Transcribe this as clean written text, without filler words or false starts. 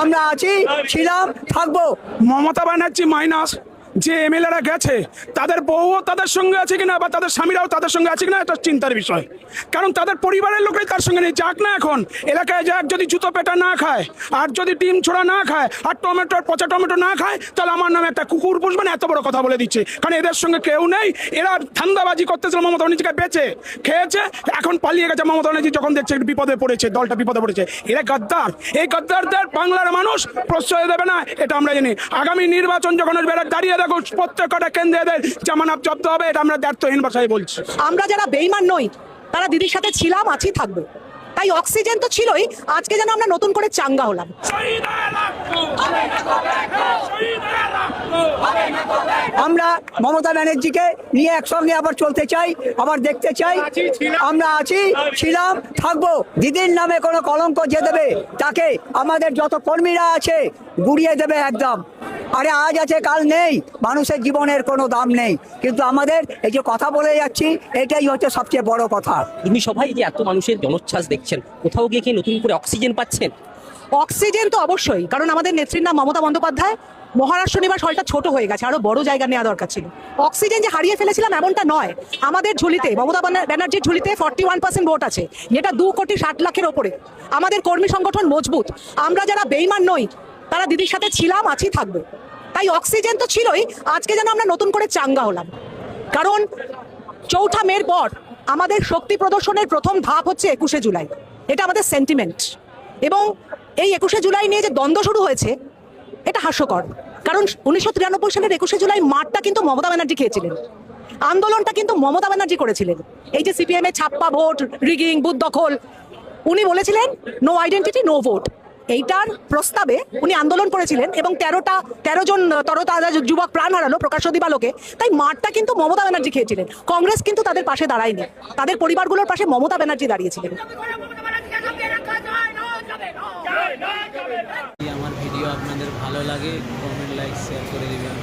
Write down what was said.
আমরা আছি, ছিলাম, থাকবো। মমতা ব্যানার্জি মাইনাস যে এমএলএরা গেছে তাদের বউও তাদের সঙ্গে আছে কিনা বা তাদের স্বামীরাও তাদের সঙ্গে আছে কিনা এটা চিন্তার বিষয়। কারণ তাদের পরিবারের লোকই তার সঙ্গে নেই। যাক না এখন এলাকায় যাক, যদি জুতো পেটা না খায় আর যদি ডিম ছোড়া না খায় আর টমেটোর পচা টমেটো না খায়, তাহলে আমার নামে একটা কুকুর পুষবেন, এত বড় কথা বলে দিচ্ছে। কারণ এদের সঙ্গে কেউ নেই। এরা ধান্দাবাজি করতেছিল, মমতা ব্যানার্জিকে বেঁচে খেয়েছে, এখন পালিয়ে গেছে। মমতা ব্যানার্জি যখন দেখছে একটু বিপদে পড়েছে, দলটা বিপদে পড়েছে, এরা গাদ্দার। এই গাদ্দারদের বাংলার মানুষ প্রশ্রয় দেবে না, এটা আমরা জানি। আগামী নির্বাচন যখন বেড়া দাঁড়িয়ে দেখো, প্রত্যেকটা কেন্দ্রে এদের জামানত জব্দ হবে, এটা আমরা দায়িত্বহীন ভাষায় বলছি। আমরা যারা বেঈমান নই তারা দিদির সাথে ছিলাম, আছি, থাকবো। তাই অক্সিজেন তো ছিলই, আজকে যেন আমরা নতুন করে চাঙ্গা হলাম। আমরা মমতা ব্যানার্জিকে নিয়ে একসঙ্গে আবার চলতে চাই, আবার দেখতে চাই। আমরা আছি, ছিলাম, থাকবো। দিদির নামে কোনো কলঙ্ক যে দেবে তাকে আমাদের যত কর্মীরা আছে গুড়িয়ে দেবে একদম। আরে আজ আছে কাল নেই, মানুষের জীবনের কোনো দাম নেই। কিন্তু আমাদের এই যে কথা বলে যাচ্ছি, এটাই হচ্ছে সবচেয়ে বড় কথা। তুমি সবাই যে এত মানুষের জনোচ্ছ্বাস দেখছেন, কোথাও গিয়ে কি নতুন করে অক্সিজেন পাচ্ছেন? অক্সিজেন তো অবশ্যই, কারণ আমাদের নেত্রীর নাম মমতা বন্দ্যোপাধ্যায়। মহারাষ্ট্র নিবাস হলটা ছোট হয়ে গেছে, আরো বড় জায়গা নেওয়া দরকার ছিল। অক্সিজেন যে হারিয়ে ফেলেছিলাম এমনটা নয়। আমাদের ঝুলিতে, মমতা ব্যানার্জির ঝুলিতে 41% ভোট আছে, যেটা 2,60,00,000 ওপরে। আমাদের কর্মী সংগঠন মজবুত। আমরা যারা বেঈমান নই তারা দিদির সাথে ছিলাম, আছি, থাকবো। তাই অক্সিজেন তো ছিলই, আজকে যেন আমরা নতুন করে চাঙ্গা হলাম। কারণ 4 মের পর আমাদের শক্তি প্রদর্শনের প্রথম ধাপ হচ্ছে 21শে জুলাই। এটা আমাদের সেন্টিমেন্ট। এবং এই 21শে জুলাই নিয়ে যে দ্বন্দ্ব শুরু হয়েছে, এটা হাস্যকর। কারণ 1993 সালের 21শে জুলাই মাঠটা কিন্তু মমতা ব্যানার্জি খেয়েছিলেন, আন্দোলনটা কিন্তু মমতা ব্যানার্জি করেছিলেন। এই যে সিপিএম এর ছাপ্পা ভোট, রিগিং, বুথ দখল, উনি বলেছিলেন নো আইডেন্টিটি নো ভোট। এইটার প্রস্তাবে উনি আন্দোলন করেছিলেন এবং 13 জন তরতাজা যুবক প্রাণ হারালো প্রকাশ্য দিবালোকে। তাই মাঠটা কিন্তু মমতা ব্যানার্জি খেয়েছিলেন। কংগ্রেস কিন্তু তাদের পাশে দাঁড়ায়নি, তাদের পরিবারগুলোর পাশে মমতা ব্যানার্জি দাঁড়িয়েছিলেন। আমার ভিডিও আপনাদের ভালো লাগে, কমেন্ট, লাইক, শেয়ার করে দিবেন।